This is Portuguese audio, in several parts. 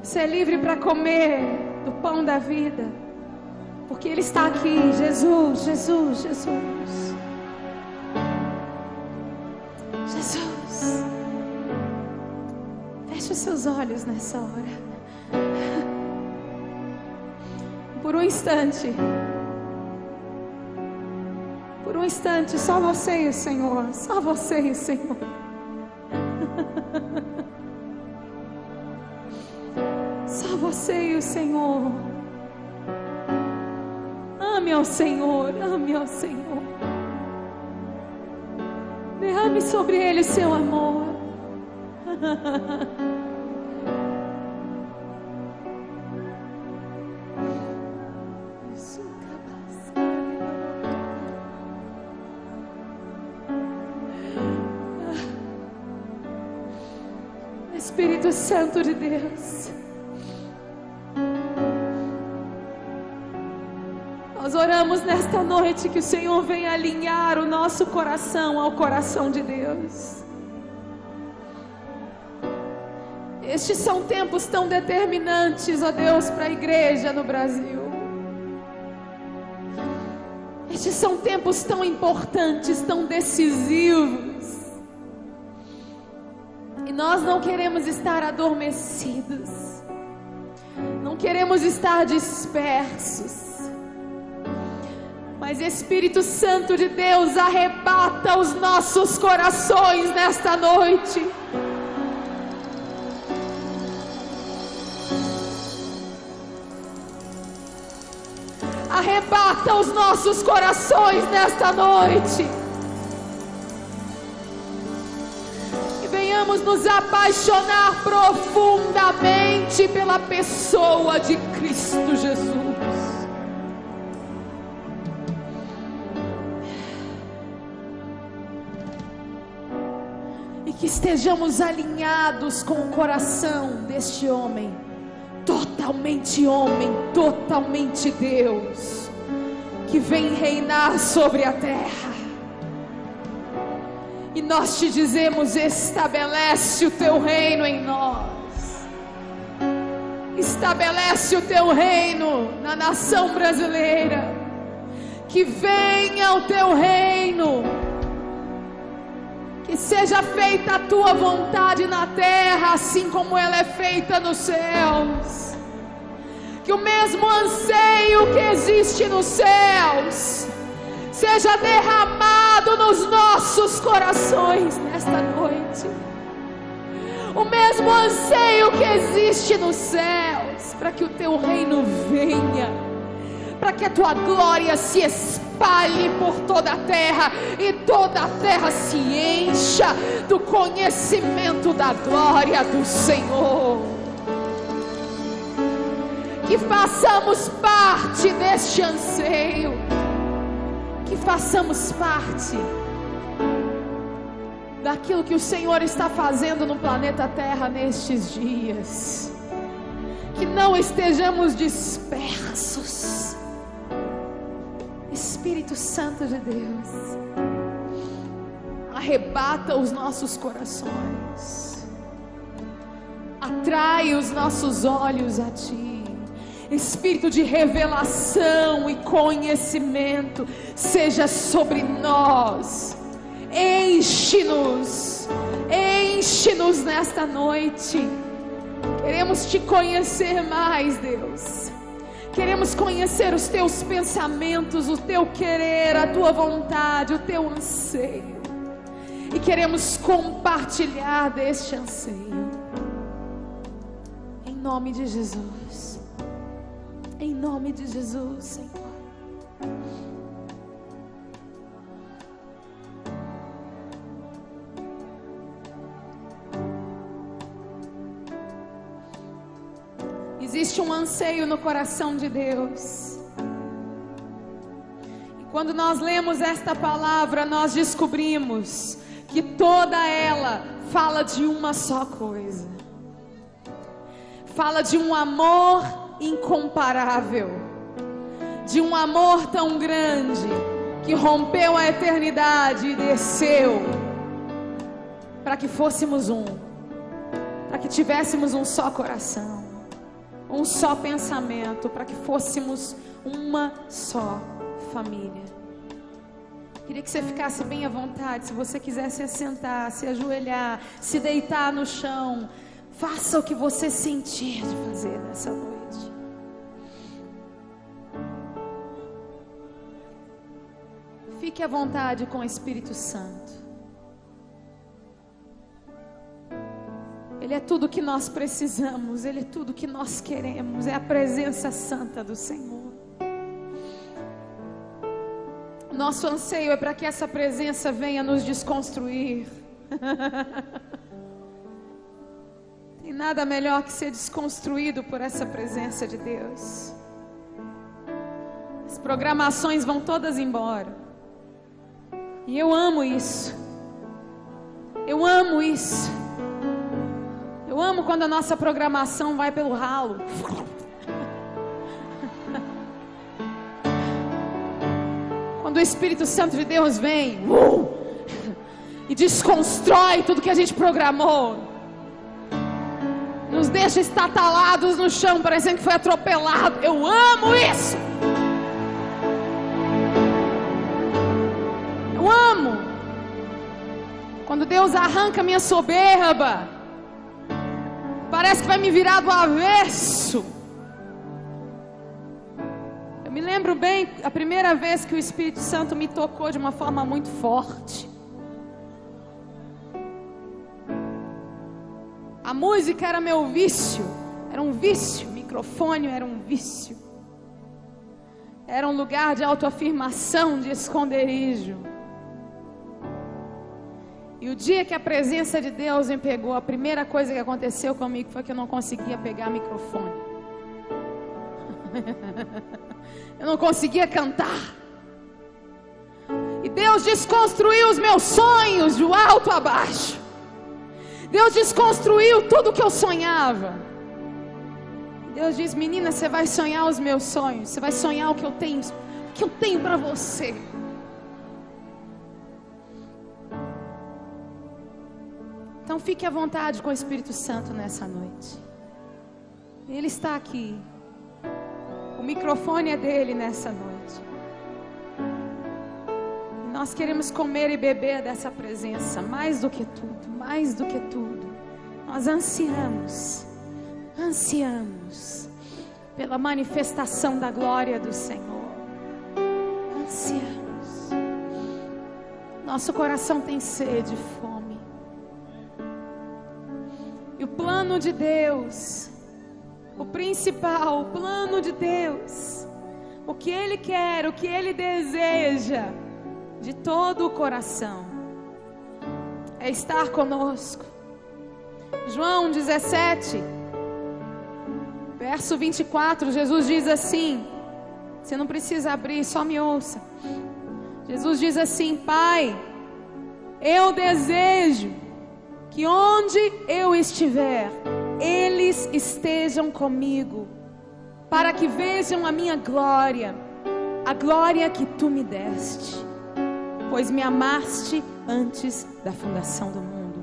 Ser livre para comer do pão da vida, porque Ele está aqui. Jesus, Jesus, Jesus, Jesus. Feche os seus olhos nessa hora. Por um instante, só você e o Senhor, só você e o Senhor. Só você e o Senhor. Ame ao Senhor, ame ao Senhor. Derrame sobre Ele o seu amor. Espírito Santo de Deus, nós oramos nesta noite que o Senhor venha alinhar o nosso coração ao coração de Deus. Estes são tempos tão determinantes, ó Deus, para a igreja no Brasil. Estes são tempos tão importantes, tão decisivos. E nós não queremos estar adormecidos, não queremos estar dispersos, mas Espírito Santo de Deus, arrebata os nossos corações nesta noite. Arrebata os nossos corações nesta noite. Venhamos nos apaixonar profundamente pela pessoa de Cristo Jesus. E que estejamos alinhados com o coração deste homem, totalmente Deus, que vem reinar sobre a terra. E nós te dizemos: estabelece o teu reino em nós, estabelece o teu reino na nação brasileira, que venha o teu reino, que seja feita a tua vontade na terra, assim como ela é feita nos céus, que o mesmo anseio que existe nos céus seja derramado nos nossos corações nesta noite. O mesmo anseio que existe nos céus, para que o teu reino venha, para que a tua glória se espalhe por toda a terra, e toda a terra se encha do conhecimento da glória do Senhor. Que façamos parte deste anseio, que façamos parte daquilo que o Senhor está fazendo no planeta Terra nestes dias. Que não estejamos dispersos. Espírito Santo de Deus, arrebata os nossos corações, atrai os nossos olhos a Ti. Espírito de revelação e conhecimento seja sobre nós. Enche-nos nesta noite. Queremos Te conhecer mais, Deus. Queremos conhecer os Teus pensamentos, o Teu querer, a Tua vontade, o Teu anseio. E queremos compartilhar deste anseio. Em nome de Jesus. Em nome de Jesus, Senhor. Existe um anseio no coração de Deus. E quando nós lemos esta palavra, nós descobrimos que toda ela fala de uma só coisa. Fala de um amor incomparável, de um amor tão grande que rompeu a eternidade e desceu para que fôssemos um, para que tivéssemos um só coração. um só pensamento, para que fôssemos uma só família. Queria que você ficasse bem à vontade. Se você quiser se assentar, se ajoelhar, se deitar no chão, faça o que você sentir de fazer nessa noite. Fique à vontade com o Espírito Santo. Ele é tudo que nós precisamos, Ele é tudo que nós queremos, é a presença santa do Senhor. Nosso anseio é para que essa presença venha nos desconstruir. Tem nada melhor que ser desconstruído por essa presença de Deus. As programações vão todas embora. E eu amo isso. Eu amo isso. Eu amo quando a nossa programação vai pelo ralo. Quando o Espírito Santo de Deus vem e desconstrói tudo que a gente programou, nos deixa estatalados no chão, parecendo que foi atropelado. Eu amo isso. Eu amo quando Deus arranca minha soberba. Parece que vai me virar do avesso. Eu me lembro bem a primeira vez que o Espírito Santo me tocou de uma forma muito forte. A música era meu vício. Era um vício. O microfone era um vício. Era um lugar de autoafirmação, de esconderijo. E o dia que a presença de Deus me pegou, a primeira coisa que aconteceu comigo foi que eu não conseguia pegar microfone. Eu não conseguia cantar. E Deus desconstruiu os meus sonhos de alto a baixo. Deus desconstruiu tudo que eu sonhava. Deus diz: menina, você vai sonhar os meus sonhos. Você vai sonhar o que eu tenho para você. Então fique à vontade com o Espírito Santo nessa noite. Ele está aqui. O microfone é dele nessa noite. E nós queremos comer e beber dessa presença. Mais do que tudo, mais do que tudo. Nós ansiamos pela manifestação da glória do Senhor. Ansiamos. Nosso coração tem sede e fome. E o plano de Deus, o principal, o plano de Deus, o que Ele quer, o que Ele deseja, de todo o coração, é estar conosco. João 17, verso 24, Jesus diz assim, você não precisa abrir, só me ouça. Jesus diz assim: Pai, eu desejo que onde eu estiver, eles estejam comigo, para que vejam a minha glória, a glória que tu me deste, pois me amaste antes da fundação do mundo.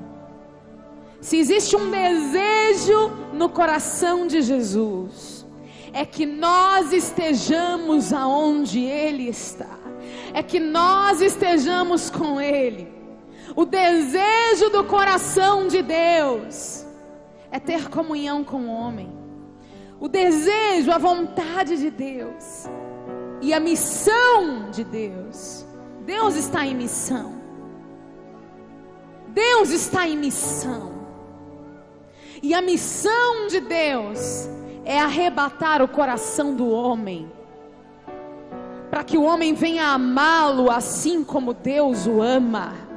Se existe um desejo no coração de Jesus, é que nós estejamos aonde Ele está, é que nós estejamos com Ele. O desejo do coração de Deus é ter comunhão com o homem. O desejo, a vontade de Deus e a missão de Deus. Deus está em missão. Deus está em missão. E a missão de Deus é arrebatar o coração do homem, para que o homem venha amá-lo assim como Deus o ama.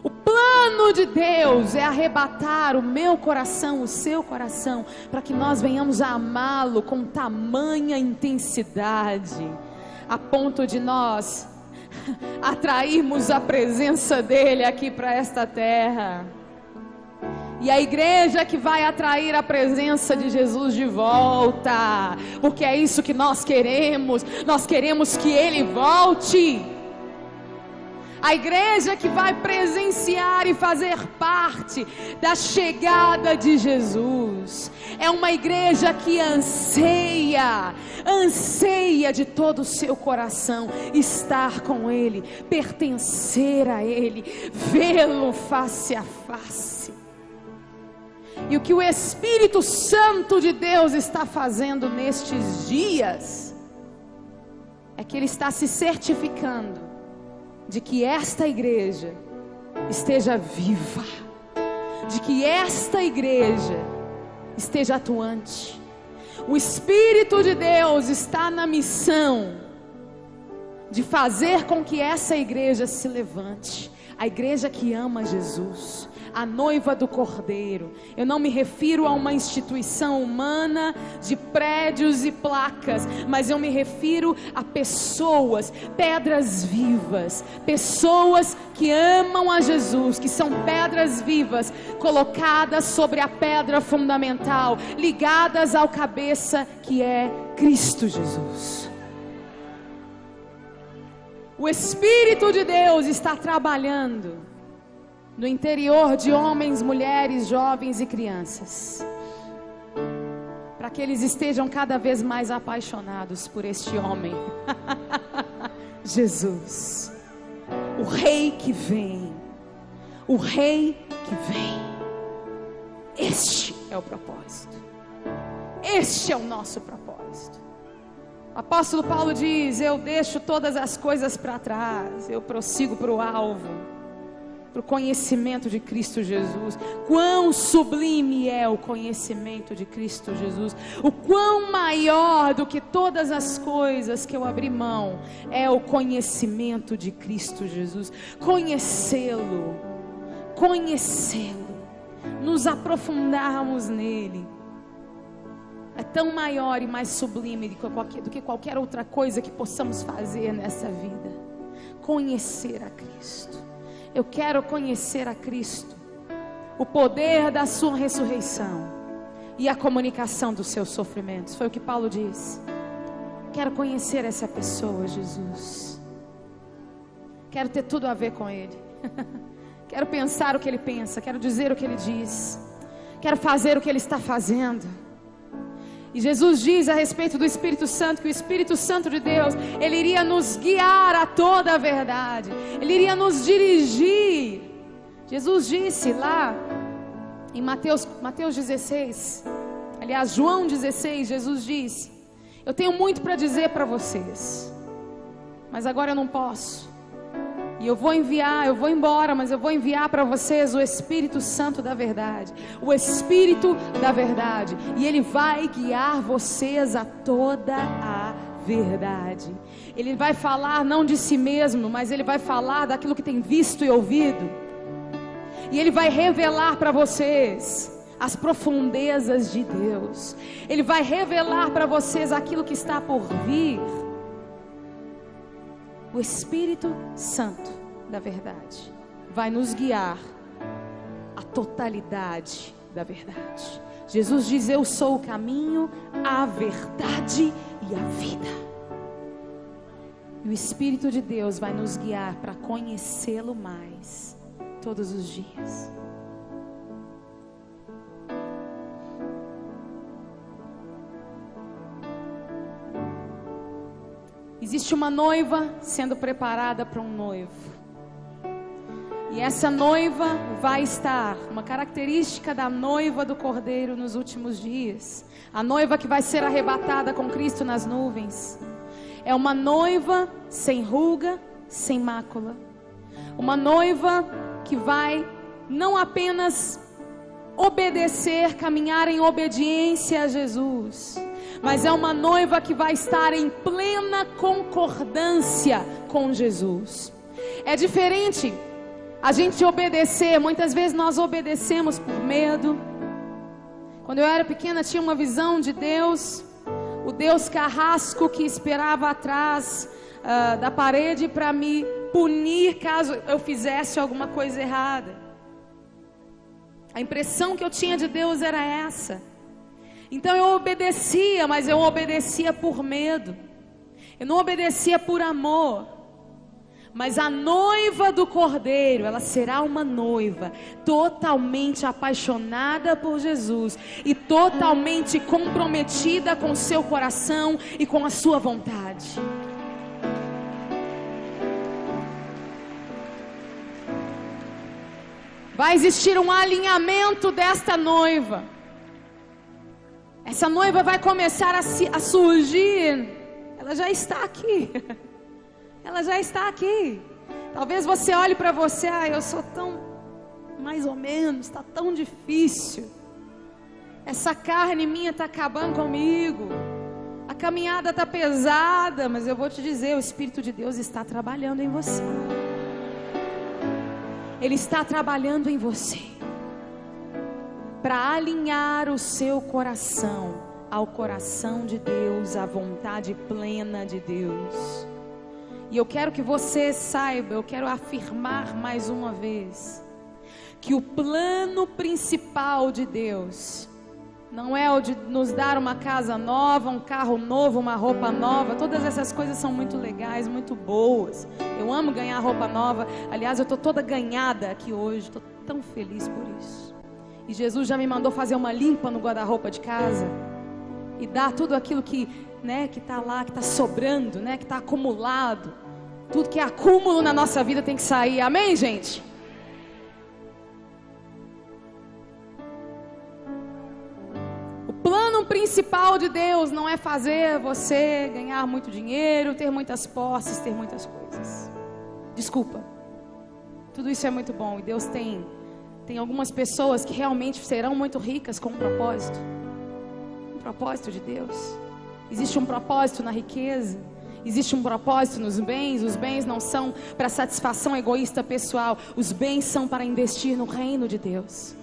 O plano de Deus é arrebatar o meu coração, o seu coração, para que nós venhamos a amá-lo com tamanha intensidade, a ponto de nós atrairmos a presença dEle aqui para esta terra. E a igreja que vai atrair a presença de Jesus de volta, porque é isso que nós queremos que Ele volte. A igreja que vai presenciar e fazer parte da chegada de Jesus, É uma igreja que anseia de todo o seu coração estar com Ele, pertencer a Ele, vê-lo face a face. E o que o Espírito Santo de Deus está fazendo nestes dias é que Ele está se certificando de que esta igreja esteja viva, de que esta igreja esteja atuante. O Espírito de Deus está na missão de fazer com que essa igreja se levante, a igreja que ama Jesus, a noiva do Cordeiro. Eu não me refiro a uma instituição humana de prédios e placas, mas eu me refiro a pessoas, pedras vivas, pessoas que amam a Jesus, que são pedras vivas, colocadas sobre a pedra fundamental, ligadas ao cabeça que é Cristo Jesus. O Espírito de Deus está trabalhando no interior de homens, mulheres, jovens e crianças, para que eles estejam cada vez mais apaixonados por este homem, Jesus, o Rei que vem, o Rei que vem. Este é o propósito, este é o nosso propósito. O apóstolo Paulo diz: eu deixo todas as coisas para trás, eu prossigo para o alvo, para o conhecimento de Cristo Jesus. Quão sublime é o conhecimento de Cristo Jesus, o quão maior do que todas as coisas que eu abri mão é o conhecimento de Cristo Jesus. Conhecê-lo, nos aprofundarmos nele, é tão maior e mais sublime do que qualquer outra coisa que possamos fazer nessa vida. Conhecer a Cristo. Eu quero conhecer a Cristo, o poder da sua ressurreição e a comunicação dos seus sofrimentos. Foi o que Paulo diz. Quero conhecer essa pessoa, Jesus. Quero ter tudo a ver com Ele. Quero pensar o que Ele pensa, quero dizer o que Ele diz, quero fazer o que Ele está fazendo. E Jesus diz a respeito do Espírito Santo, que o Espírito Santo de Deus, Ele iria nos guiar a toda a verdade, Ele iria nos dirigir. Jesus disse lá em Mateus 16, aliás João 16, Jesus disse: eu tenho muito para dizer para vocês, mas agora eu não posso. E eu vou embora, mas eu vou enviar para vocês o Espírito Santo da verdade, o Espírito da verdade, e Ele vai guiar vocês a toda a verdade. Ele vai falar não de si mesmo, mas Ele vai falar daquilo que tem visto e ouvido, e Ele vai revelar para vocês as profundezas de Deus. Ele vai revelar para vocês aquilo que está por vir. O Espírito Santo da verdade vai nos guiar à totalidade da verdade. Jesus diz: eu sou o caminho, a verdade e a vida. E o Espírito de Deus vai nos guiar para conhecê-lo mais todos os dias. Existe uma noiva sendo preparada para um noivo. E essa noiva vai estar, uma característica da noiva do Cordeiro nos últimos dias, a noiva que vai ser arrebatada com Cristo nas nuvens, é uma noiva sem ruga, sem mácula. Uma noiva que vai não apenas obedecer, caminhar em obediência a Jesus, mas é uma noiva que vai estar em plena concordância com Jesus. É diferente a gente obedecer. Muitas vezes nós obedecemos por medo. Quando eu era pequena tinha uma visão de Deus, o Deus carrasco que esperava atrás da parede para me punir caso eu fizesse alguma coisa errada. A impressão que eu tinha de Deus era essa. Então eu obedecia, mas eu obedecia por medo. Eu não obedecia por amor. Mas a noiva do Cordeiro, ela será uma noiva totalmente apaixonada por Jesus e totalmente comprometida com o seu coração e com a sua vontade. Vai existir um alinhamento desta noiva. Essa noiva vai começar a surgir. Ela já está aqui. Ela já está aqui. Talvez você olhe para você, eu sou tão mais ou menos, está tão difícil. Essa carne minha está acabando comigo. A caminhada está pesada, mas eu vou te dizer, o Espírito de Deus está trabalhando em você. Ele está trabalhando em você para alinhar o seu coração ao coração de Deus, à vontade plena de Deus. E eu quero que você saiba, eu quero afirmar mais uma vez, que o plano principal de Deus não é o de nos dar uma casa nova, um carro novo, uma roupa nova. Todas essas coisas são muito legais, muito boas. Eu amo ganhar roupa nova. Aliás, eu estou toda ganhada aqui hoje, estou tão feliz por isso. E Jesus já me mandou fazer uma limpa no guarda-roupa de casa e dar tudo aquilo que está lá, que está sobrando, que está acumulado. Tudo que é acúmulo na nossa vida tem que sair, amém, gente? O plano principal de Deus não é fazer você ganhar muito dinheiro, ter muitas posses, ter muitas coisas. Desculpa, tudo isso é muito bom e Deus tem algumas pessoas que realmente serão muito ricas com um propósito. Um propósito de Deus. Existe um propósito na riqueza. Existe um propósito nos bens. Os bens não são para satisfação egoísta pessoal. Os bens são para investir no reino de Deus.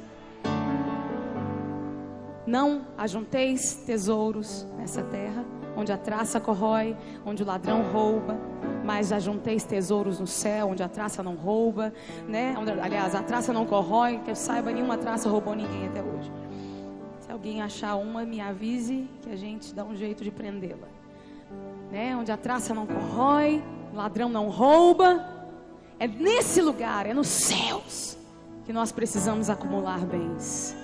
Não ajunteis tesouros nessa terra, onde a traça corrói, onde o ladrão rouba, mas ajunteis tesouros no céu, onde a traça não rouba, aliás, a traça não corrói, que eu saiba, nenhuma traça roubou ninguém até hoje. Se alguém achar uma, me avise, que a gente dá um jeito de prendê-la. Onde a traça não corrói, o ladrão não rouba, é nesse lugar, é nos céus, que nós precisamos acumular bens.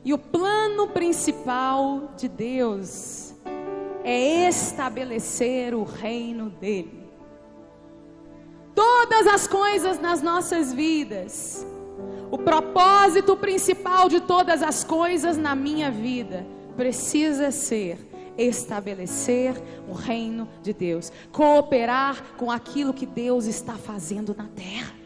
E o plano principal de Deus é estabelecer o reino dele. Todas as coisas nas nossas vidas, o propósito principal de todas as coisas na minha vida precisa ser estabelecer o reino de Deus, cooperar com aquilo que Deus está fazendo na terra.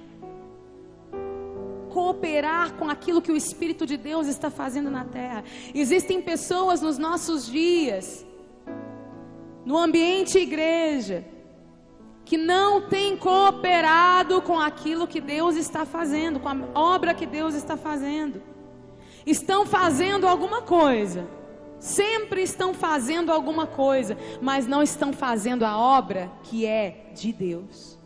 Cooperar com aquilo que o Espírito de Deus está fazendo na terra. Existem pessoas nos nossos dias, no ambiente igreja, que não têm cooperado com aquilo que Deus está fazendo, com a obra que Deus está fazendo. Estão fazendo alguma coisa, sempre estão fazendo alguma coisa, mas não estão fazendo a obra que é de Deus.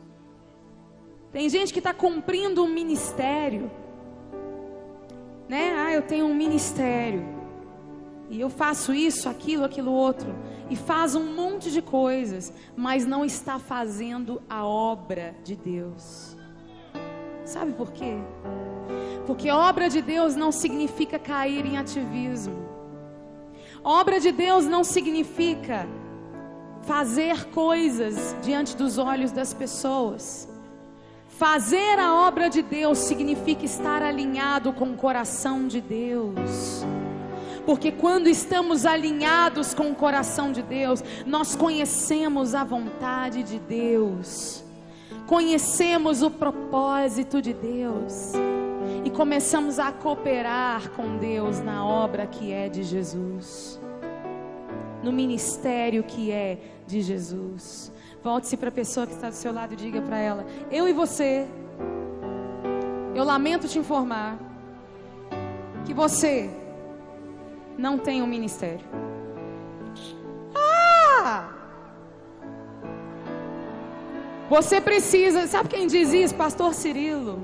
Tem gente que está cumprindo um ministério, eu tenho um ministério, e eu faço isso, aquilo outro, e faz um monte de coisas, mas não está fazendo a obra de Deus. Sabe por quê? Porque obra de Deus não significa cair em ativismo. Obra de Deus não significa fazer coisas diante dos olhos das pessoas. Fazer a obra de Deus significa estar alinhado com o coração de Deus. Porque quando estamos alinhados com o coração de Deus, nós conhecemos a vontade de Deus, conhecemos o propósito de Deus e começamos a cooperar com Deus na obra que é de Jesus, no ministério que é de Jesus. Volte-se para a pessoa que está do seu lado e diga para ela: eu e você, eu lamento te informar que você não tem um ministério. Você precisa, sabe quem diz isso? Pastor Cirilo.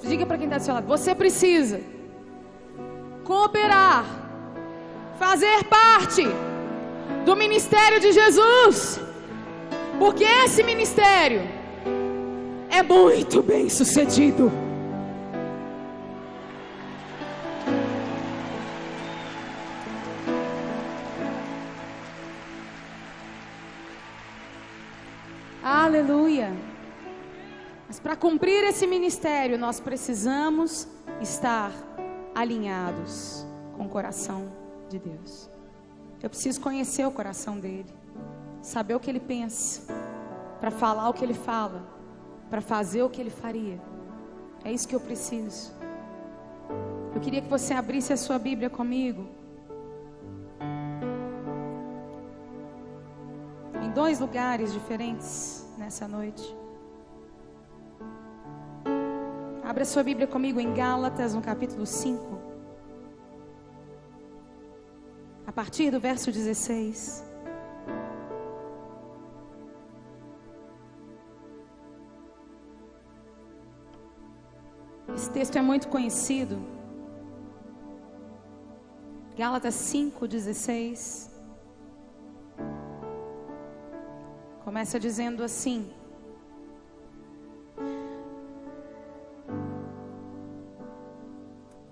Diga para quem está do seu lado: você precisa cooperar, fazer parte do ministério de Jesus. Porque esse ministério é muito bem sucedido. Aleluia. Mas para cumprir esse ministério, nós precisamos estar alinhados com o coração de Deus. Eu preciso conhecer o coração dele, saber o que ele pensa, para falar o que ele fala, para fazer o que ele faria. É isso que eu preciso. Eu queria que você abrisse a sua Bíblia comigo em 2 lugares diferentes nessa noite. Abra sua Bíblia comigo em Gálatas, no capítulo 5, a partir do verso 16. Esse texto é muito conhecido. Gálatas 5:16. Começa dizendo assim: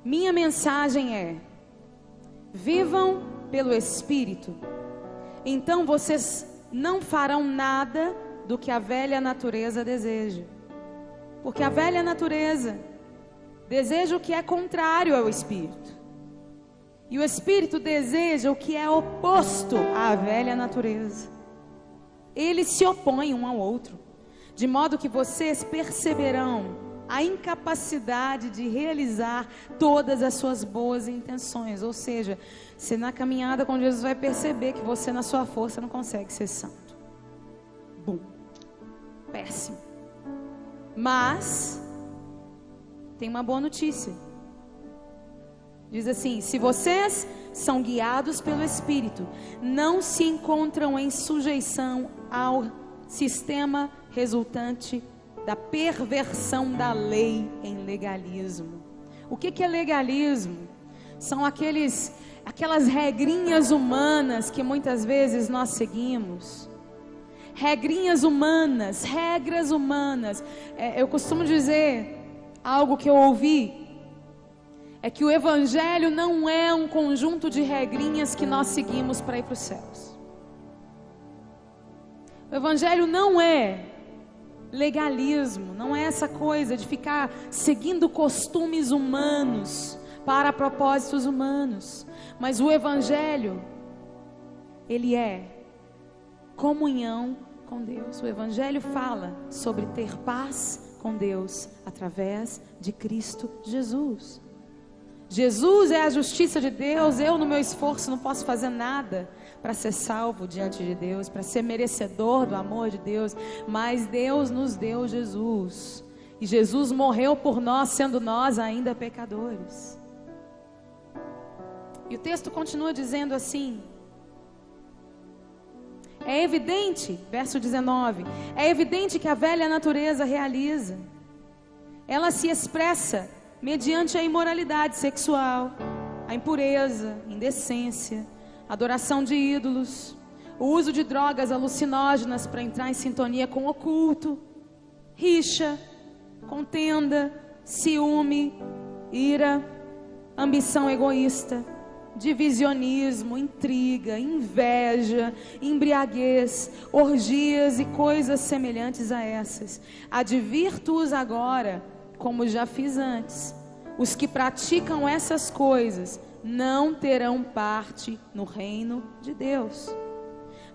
minha mensagem é: vivam pelo Espírito, então vocês não farão nada do que a velha natureza deseja. Porque a velha natureza deseja o que é contrário ao Espírito, e o Espírito deseja o que é oposto à velha natureza. Eles se opõem um ao outro, de modo que vocês perceberão a incapacidade de realizar todas as suas boas intenções. Ou seja, você na caminhada com Jesus vai perceber que você na sua força não consegue ser santo. Bom, péssimo. Mas tem uma boa notícia. Diz assim: se vocês são guiados pelo Espírito, não se encontram em sujeição ao sistema resultante da perversão da lei em legalismo. O que é legalismo? São aquelas regrinhas humanas que muitas vezes nós seguimos. Regrinhas humanas, regras humanas. Eu costumo dizer algo que eu ouvi, é que o Evangelho não é um conjunto de regrinhas que nós seguimos para ir para os céus. O Evangelho não é legalismo, não é essa coisa de ficar seguindo costumes humanos para propósitos humanos. Mas o Evangelho, ele é comunhão com Deus. O Evangelho fala sobre ter paz com Deus através de Cristo Jesus. Jesus é a justiça de Deus. Eu no meu esforço não posso fazer nada para ser salvo diante de Deus, para ser merecedor do amor de Deus, mas Deus nos deu Jesus, e Jesus morreu por nós, sendo nós ainda pecadores. E o texto continua dizendo assim: é evidente, verso 19, é evidente que a velha natureza realiza, ela se expressa mediante a imoralidade sexual, a impureza, indecência, adoração de ídolos, o uso de drogas alucinógenas para entrar em sintonia com o oculto, rixa, contenda, ciúme, ira, ambição egoísta, divisionismo, intriga, inveja, embriaguez, orgias e coisas semelhantes a essas. Advirto-os agora, como já fiz antes: os que praticam essas coisas não terão parte no reino de Deus.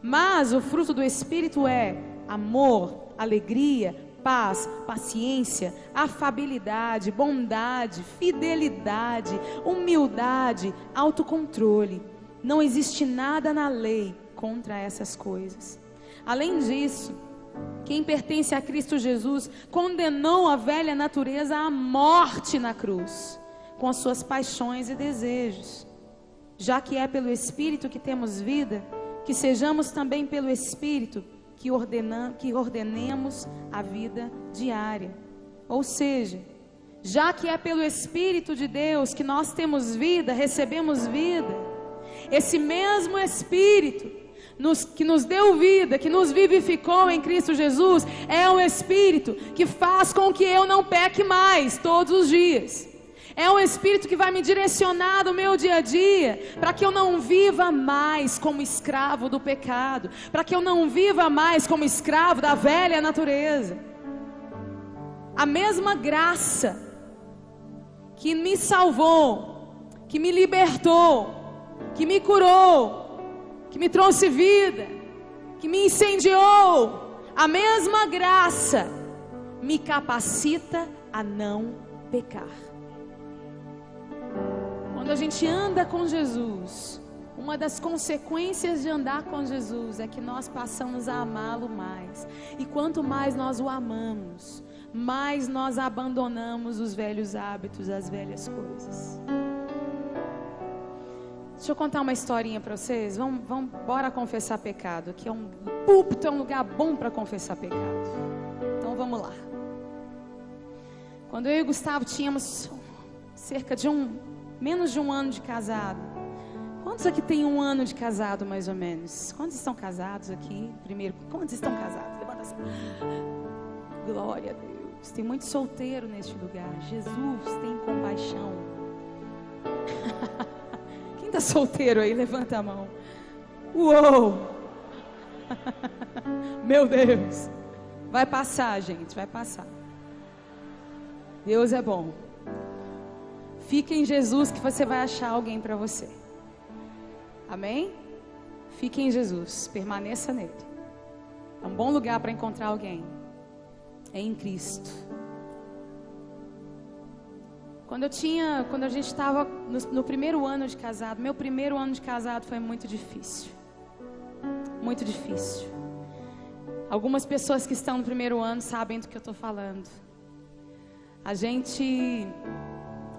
Mas o fruto do Espírito é amor, alegria, paz, paciência, afabilidade, bondade, fidelidade, humildade, autocontrole. Não existe nada na lei contra essas coisas. Além disso, quem pertence a Cristo Jesus condenou a velha natureza à morte na cruz, com as suas paixões e desejos. Já que é pelo Espírito que temos vida, que sejamos também pelo Espírito que ordenemos a vida diária. Ou seja, já que é pelo Espírito de Deus que nós temos vida, recebemos vida, esse mesmo Espírito que nos deu vida, que nos vivificou em Cristo Jesus, é um Espírito que faz com que eu não peque mais todos os dias. É um Espírito que vai me direcionar no meu dia a dia, para que eu não viva mais como escravo do pecado, para que eu não viva mais como escravo da velha natureza. A mesma graça que me salvou, que me libertou, que me curou, que me trouxe vida, que me incendiou, a mesma graça me capacita a não pecar. Quando a gente anda com Jesus, uma das consequências de andar com Jesus é que nós passamos a amá-lo mais. E quanto mais nós o amamos, mais nós abandonamos os velhos hábitos, as velhas coisas. Deixa eu contar uma historinha para vocês. Bora confessar pecado. Aqui o púlpito é um lugar bom para confessar pecado. Então vamos lá. Quando eu e o Gustavo tínhamos cerca de menos de um ano de casado. Quantos aqui tem um ano de casado, mais ou menos? Quantos estão casados aqui? Primeiro, quantos estão casados? Levanta assim. Glória a Deus. Tem muito solteiro neste lugar. Jesus tem compaixão. Quem está solteiro aí? Levanta a mão. Uou! Meu Deus! Vai passar, gente, vai passar. Deus é bom. Fique em Jesus que você vai achar alguém para você. Amém? Fique em Jesus, permaneça nele. É um bom lugar para encontrar alguém. É em Cristo. Quando a gente estava no primeiro ano de casado, meu primeiro ano de casado foi muito difícil. Muito difícil. Algumas pessoas que estão no primeiro ano sabem do que eu estou falando. A gente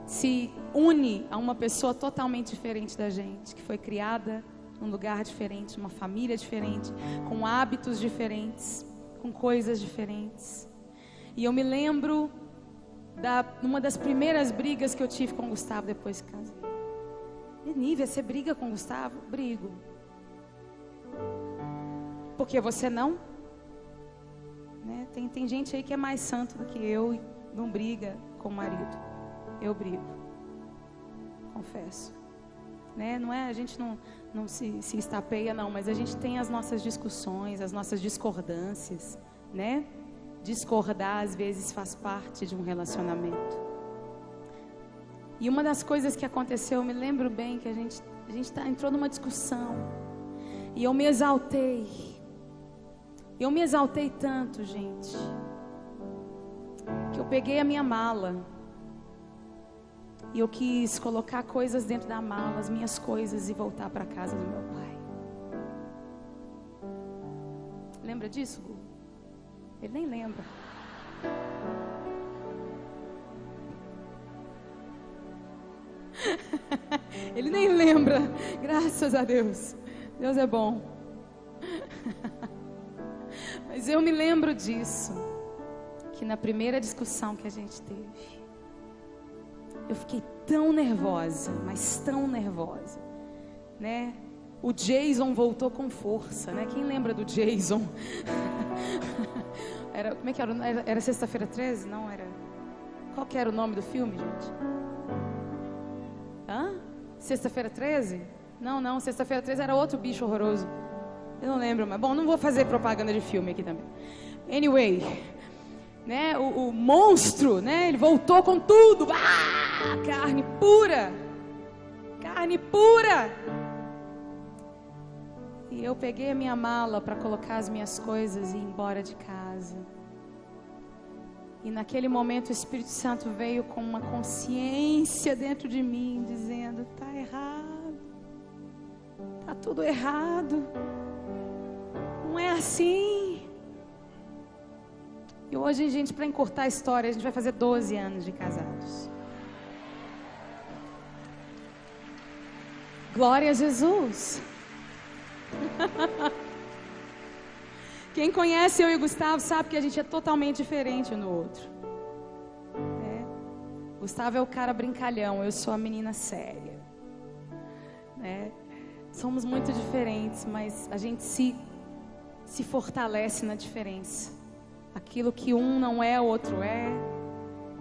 se une a uma pessoa totalmente diferente da gente, que foi criada num lugar diferente, numa família diferente, com hábitos diferentes, com coisas diferentes. E eu me lembro uma das primeiras brigas que eu tive com o Gustavo depois que casei. Nívia, você briga com o Gustavo? Brigo. Porque você não? Né? Tem gente aí que é mais santo do que eu e não briga com o marido. Eu brigo, confesso, né? Não é, a gente não se estapeia não, mas a gente tem as nossas discussões, as nossas discordâncias, né? Discordar às vezes faz parte de um relacionamento. E uma das coisas que aconteceu, eu me lembro bem que a gente entrou numa discussão e eu me exaltei tanto, gente, que eu peguei a minha mala. E eu quis colocar coisas dentro da mala, as minhas coisas, e voltar para a casa do meu pai. Lembra disso, Gu? Ele nem lembra. Ele nem lembra. Graças a Deus. Deus é bom. Mas eu me lembro disso. Que na primeira discussão que a gente teve, eu fiquei tão nervosa, mas tão nervosa, né? O Jason voltou com força, né? Quem lembra do Jason? Como é que era? Era Sexta-feira 13? Não, era... Qual que era o nome do filme, gente? Sexta-feira 13? Não, Sexta-feira 13 era outro bicho horroroso. Eu não lembro, mas bom, não vou fazer propaganda de filme aqui também. Anyway, né? O monstro, né? Ele voltou com tudo. Carne pura. Carne pura. E eu peguei a minha mala para colocar as minhas coisas e ir embora de casa. E naquele momento o Espírito Santo veio com uma consciência dentro de mim, dizendo: tá errado. Tá tudo errado. Não é assim. E hoje, gente, para encurtar a história, a gente vai fazer 12 anos de casados. Glória a Jesus. Quem conhece eu e o Gustavo sabe que a gente é totalmente diferente um do outro. Gustavo é o cara brincalhão, eu sou a menina séria. Somos muito diferentes, mas a gente se fortalece na diferença. Aquilo que um não é, o outro é.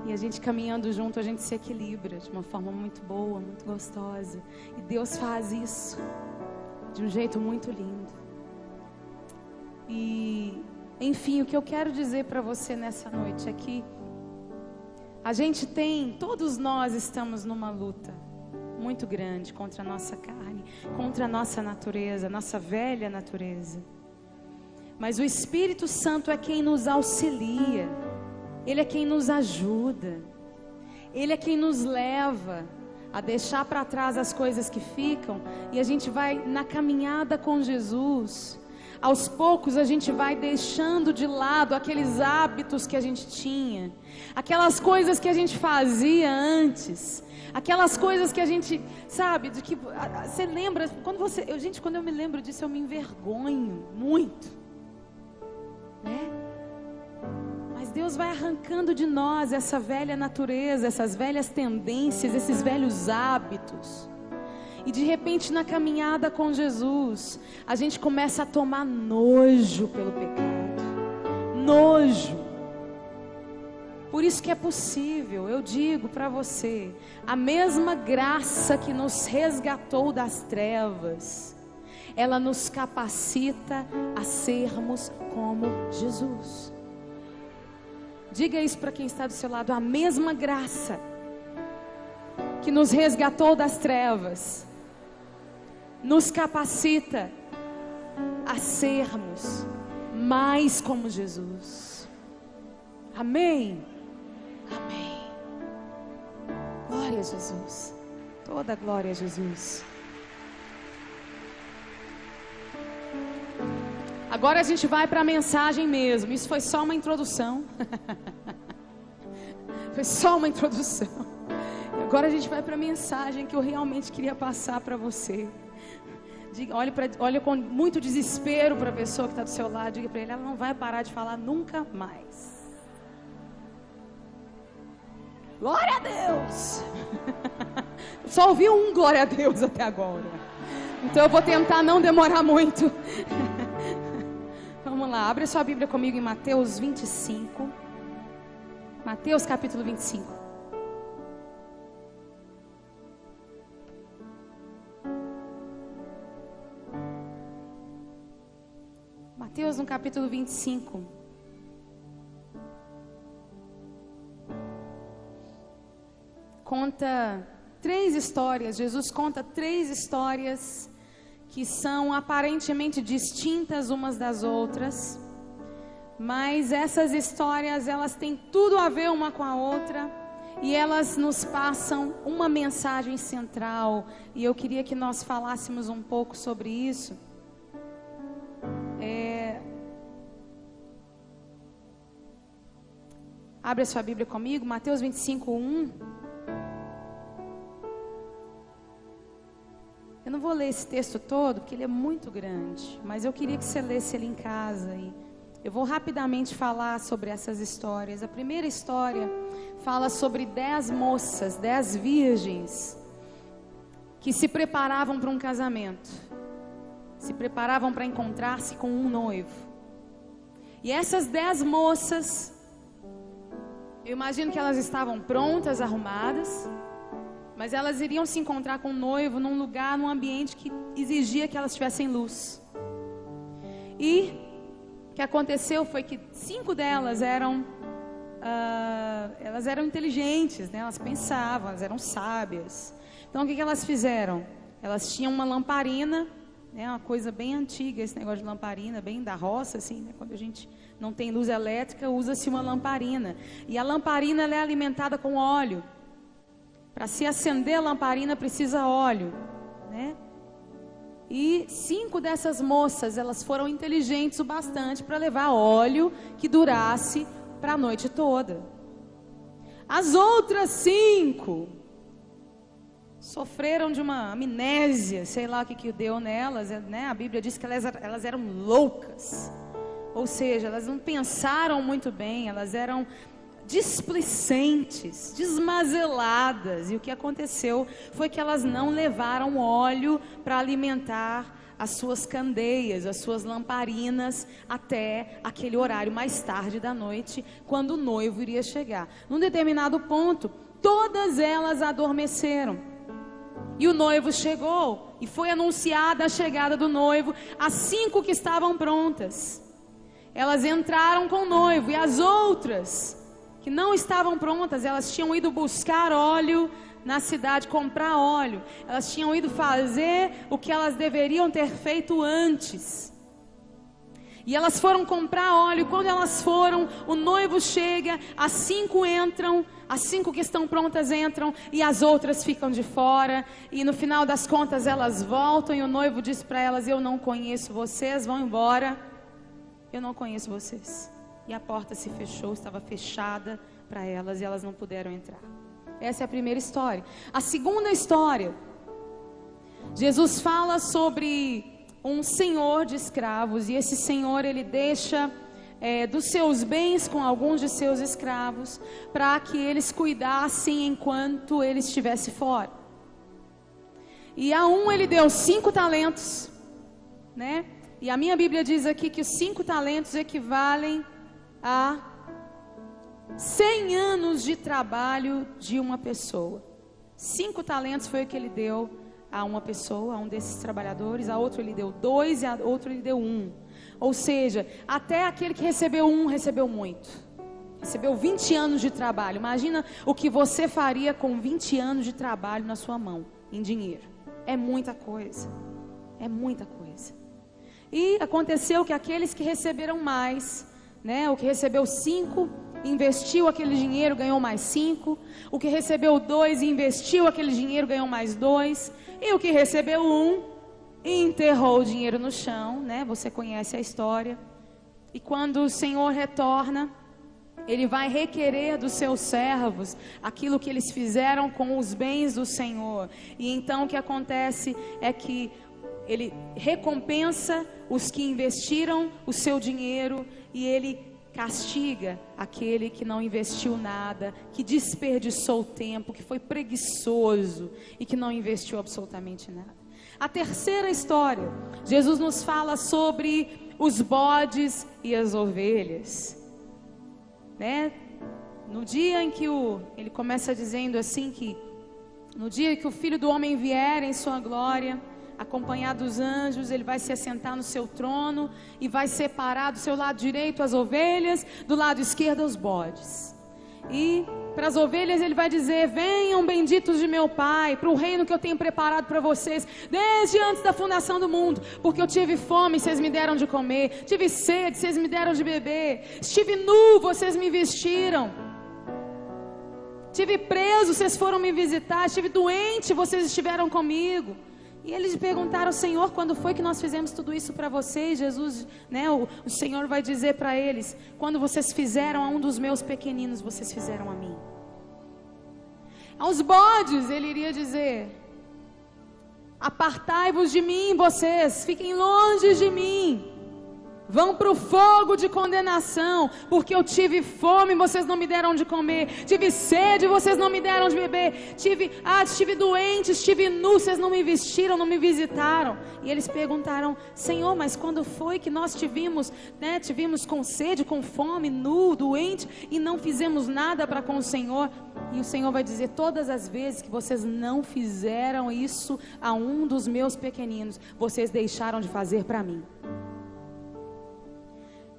E a gente caminhando junto, a gente se equilibra de uma forma muito boa, muito gostosa. E Deus faz isso de um jeito muito lindo. E, enfim, o que eu quero dizer para você nessa noite é que todos nós estamos numa luta muito grande contra a nossa carne, contra a nossa natureza, nossa velha natureza. Mas o Espírito Santo é quem nos auxilia, Ele é quem nos ajuda, Ele é quem nos leva a deixar para trás as coisas que ficam, e a gente vai na caminhada com Jesus. Aos poucos a gente vai deixando de lado aqueles hábitos que a gente tinha, aquelas coisas que a gente fazia antes, aquelas coisas que a gente, sabe, de que você lembra, quando eu me lembro disso eu me envergonho muito, né? Mas Deus vai arrancando de nós essa velha natureza, essas velhas tendências, esses velhos hábitos. E de repente na caminhada com Jesus, a gente começa a tomar nojo pelo pecado. Nojo. Por isso que é possível, eu digo para você, a mesma graça que nos resgatou das trevas, ela nos capacita a sermos como Jesus. Diga isso para quem está do seu lado, a mesma graça que nos resgatou das trevas, nos capacita a sermos mais como Jesus. Amém? Amém. Glória a Jesus. Toda glória a Jesus. Agora a gente vai para a mensagem mesmo. Isso foi só uma introdução. Foi só uma introdução. Agora a gente vai para a mensagem que eu realmente queria passar para você. Olha com muito desespero para a pessoa que está do seu lado. Diga para ele, ela não vai parar de falar nunca mais. Glória a Deus. Só ouvi um glória a Deus até agora. Então eu vou tentar não demorar muito. Vamos lá, abre sua Bíblia comigo em Mateus 25. Mateus capítulo 25. Mateus no capítulo 25. Conta 3 histórias. Jesus conta 3 histórias que são aparentemente distintas umas das outras, mas essas histórias, elas têm tudo a ver uma com a outra, e elas nos passam uma mensagem central, e eu queria que nós falássemos um pouco sobre isso. Abre a sua Bíblia comigo, Mateus 25, 1. Eu não vou ler esse texto todo, porque ele é muito grande, mas eu queria que você lesse ele em casa. E eu vou rapidamente falar sobre essas histórias. A primeira história fala sobre 10 moças, 10 virgens, que se preparavam para um casamento. Se preparavam para encontrar-se com um noivo. E essas 10 moças, eu imagino que elas estavam prontas, arrumadas, mas elas iriam se encontrar com o noivo num lugar, num ambiente que exigia que elas tivessem luz. E o que aconteceu foi que 5 delas eram inteligentes, né? Elas pensavam, elas eram sábias. Então o que elas fizeram? Elas tinham uma lamparina, né? Uma coisa bem antiga, esse negócio de lamparina, bem da roça, assim, né? Quando a gente não tem luz elétrica, usa-se uma lamparina. E a lamparina, ela é alimentada com óleo. Para se acender a lamparina precisa óleo, né? E 5 dessas moças, elas foram inteligentes o bastante para levar óleo que durasse para a noite toda. As outras 5 sofreram de uma amnésia, sei lá o que deu nelas, né? A Bíblia diz que elas eram loucas. Ou seja, elas não pensaram muito bem, elas eram displicentes, desmazeladas. E o que aconteceu foi que elas não levaram óleo para alimentar as suas candeias, as suas lamparinas, até aquele horário mais tarde da noite, quando o noivo iria chegar. Num determinado ponto, todas elas adormeceram. E o noivo chegou, e foi anunciada a chegada do noivo. As 5 que estavam prontas, elas entraram com o noivo, e as outras que não estavam prontas, elas tinham ido buscar óleo na cidade, comprar óleo. Elas tinham ido fazer o que elas deveriam ter feito antes. E elas foram comprar óleo. E quando elas foram, o noivo chega, as 5 entram, as 5 que estão prontas entram, e as outras ficam de fora. E no final das contas elas voltam, e o noivo diz para elas: eu não conheço vocês, vão embora, eu não conheço vocês. E a porta se fechou, estava fechada para elas, e elas não puderam entrar. Essa é a primeira história. A segunda história, Jesus fala sobre um senhor de escravos, e esse senhor, ele deixa dos seus bens com alguns de seus escravos, para que eles cuidassem enquanto ele estivesse fora. E a um ele deu 5 talentos, né? E a minha Bíblia diz aqui que os 5 talentos equivalem a 100 anos de trabalho de uma pessoa. 5 talentos foi o que ele deu a uma pessoa, a um desses trabalhadores. A outro ele deu 2 e a outro ele deu 1. Ou seja, até aquele que recebeu 1 recebeu muito. Recebeu 20 anos de trabalho. Imagina o que você faria com 20 anos de trabalho na sua mão, em dinheiro. É muita coisa. É muita coisa. E aconteceu que aqueles que receberam mais, né, o que recebeu 5, investiu aquele dinheiro, ganhou mais 5. O que recebeu 2 e investiu aquele dinheiro, ganhou mais 2. E o que recebeu 1, enterrou o dinheiro no chão, né? Você conhece a história. E quando o Senhor retorna, ele vai requerer dos seus servos aquilo que eles fizeram com os bens do Senhor. E então o que acontece é que ele recompensa os que investiram o seu dinheiro, e ele castiga aquele que não investiu nada, que desperdiçou o tempo, que foi preguiçoso e que não investiu absolutamente nada. A terceira história, Jesus nos fala sobre os bodes e as ovelhas, né? No dia em que ele começa dizendo assim que no dia que o Filho do Homem vier em sua glória, acompanhado dos anjos, ele vai se assentar no seu trono e vai separar do seu lado direito as ovelhas, do lado esquerdo os bodes. E para as ovelhas ele vai dizer: venham benditos de meu Pai, para o reino que eu tenho preparado para vocês desde antes da fundação do mundo, porque eu tive fome, vocês me deram de comer, tive sede, vocês me deram de beber, estive nu, vocês me vestiram, tive preso, vocês foram me visitar, estive doente, vocês estiveram comigo. E eles perguntaram: Senhor, quando foi que nós fizemos tudo isso para vocês? Jesus, né, o Senhor vai dizer para eles: quando vocês fizeram a um dos meus pequeninos, vocês fizeram a mim. Aos bodes ele iria dizer: apartai-vos de mim, vocês, fiquem longe de mim. Vão para o fogo de condenação, porque eu tive fome, vocês não me deram de comer, tive sede, vocês não me deram de beber, estive doente, estive nu, vocês não me vestiram, não me visitaram. E eles perguntaram: Senhor, mas quando foi que nós tivemos com sede, com fome, nu, doente, e não fizemos nada para com o Senhor? E o Senhor vai dizer: todas as vezes que vocês não fizeram isso a um dos meus pequeninos, vocês deixaram de fazer para mim.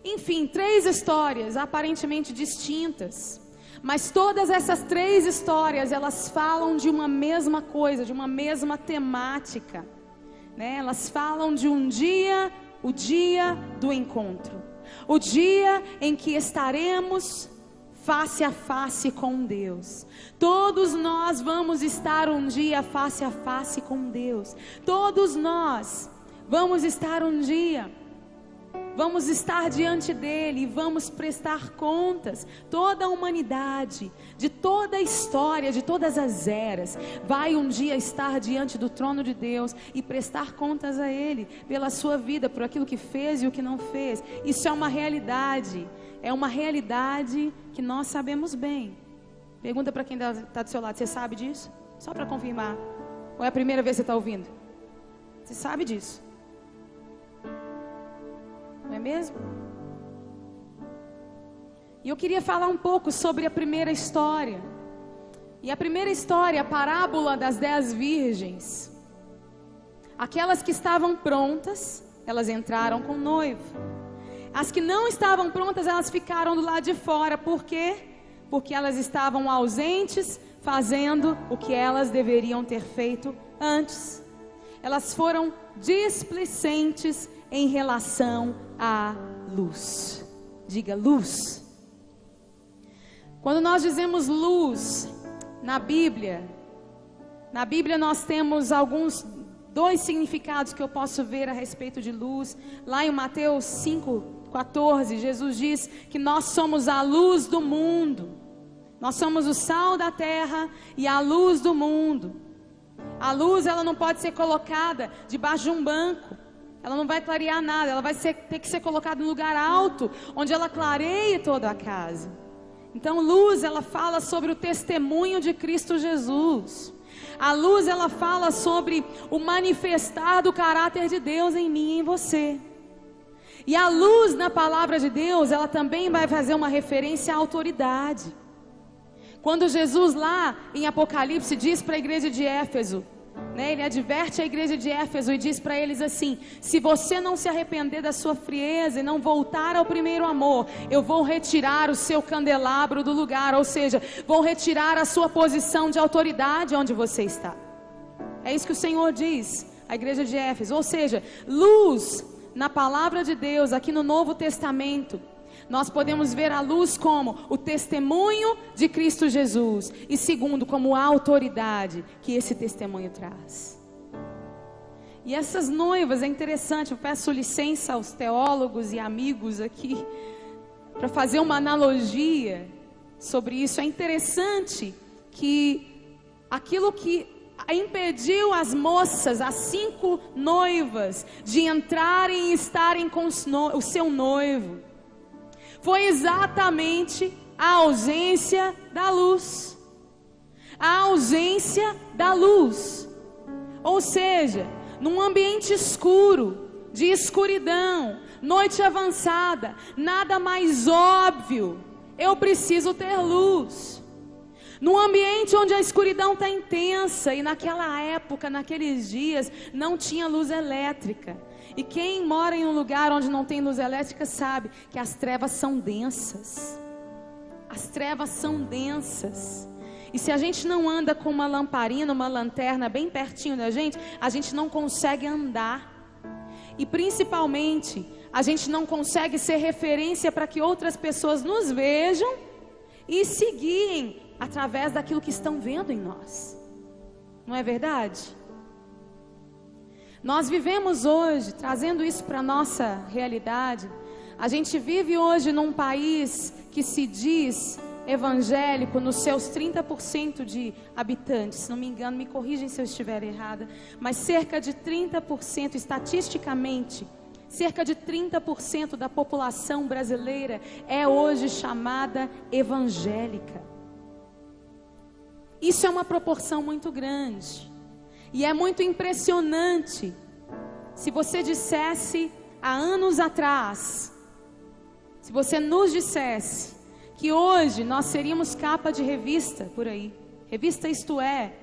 Enfim, 3 histórias aparentemente distintas, mas todas essas 3 histórias, elas falam de uma mesma coisa, de uma mesma temática, né? Elas falam de um dia, o dia do encontro, o dia em que estaremos face a face com Deus. Todos nós vamos estar um dia face a face com Deus. Todos nós vamos estar um dia, vamos estar diante dele e vamos prestar contas. Toda a humanidade, de toda a história, de todas as eras, vai um dia estar diante do trono de Deus e prestar contas a ele, pela sua vida, por aquilo que fez e o que não fez. Isso é uma realidade, é uma realidade que nós sabemos bem. Pergunta para quem está do seu lado, você sabe disso? Só para confirmar. Ou é a primeira vez que você está ouvindo? Você sabe disso? Não é mesmo? E eu queria falar um pouco sobre a primeira história. E a primeira história, a parábola das 10 virgens. Aquelas que estavam prontas, elas entraram com o noivo. As que não estavam prontas, elas ficaram do lado de fora. Por quê? Porque elas estavam ausentes, fazendo o que elas deveriam ter feito antes. Elas foram displicentes em relação à luz. Diga luz. Quando nós dizemos luz na Bíblia nós temos dois significados que eu posso ver a respeito de luz. Lá em Mateus 5:14, Jesus diz que nós somos a luz do mundo. Nós somos o sal da terra e a luz do mundo. A luz, ela não pode ser colocada debaixo de um banco. Ela não vai clarear nada, ela vai ter que ser colocada em um lugar alto, onde ela clareie toda a casa. Então, luz, ela fala sobre o testemunho de Cristo Jesus. A luz, ela fala sobre o manifestar do caráter de Deus em mim e em você. E a luz na palavra de Deus, ela também vai fazer uma referência à autoridade. Quando Jesus lá em Apocalipse diz para a igreja de Éfeso, ele adverte a igreja de Éfeso e diz para eles assim: se você não se arrepender da sua frieza e não voltar ao primeiro amor, eu vou retirar o seu candelabro do lugar, ou seja, vou retirar a sua posição de autoridade onde você está. É isso que o Senhor diz à igreja de Éfeso. Ou seja, luz na palavra de Deus, aqui no Novo Testamento, nós podemos ver a luz como o testemunho de Cristo Jesus. E segundo, como a autoridade que esse testemunho traz. E essas noivas, é interessante, eu peço licença aos teólogos e amigos aqui, para fazer uma analogia sobre isso. É interessante que aquilo que impediu as moças, as 5 noivas, de entrarem e estarem com o seu noivo, foi exatamente a ausência da luz. A ausência da luz. Ou seja, num ambiente escuro, de escuridão, noite avançada, nada mais óbvio, eu preciso ter luz. Num ambiente onde a escuridão está intensa, e naquela época, naqueles dias, não tinha luz elétrica. E quem mora em um lugar onde não tem luz elétrica sabe que as trevas são densas. As trevas são densas. E se a gente não anda com uma lamparina, uma lanterna bem pertinho da gente, a gente não consegue andar. E principalmente, a gente não consegue ser referência para que outras pessoas nos vejam e se guiem através daquilo que estão vendo em nós. Não é verdade? Nós vivemos hoje, trazendo isso para a nossa realidade, a gente vive hoje num país que se diz evangélico nos seus 30% de habitantes. Se não me engano, me corrigem se eu estiver errada, mas cerca de 30%, estatisticamente, cerca de 30% da população brasileira é hoje chamada evangélica. Isso é uma proporção muito grande. E é muito impressionante. Se você dissesse há anos atrás, se você nos dissesse que hoje nós seríamos capa de revista por aí, revista Isto É,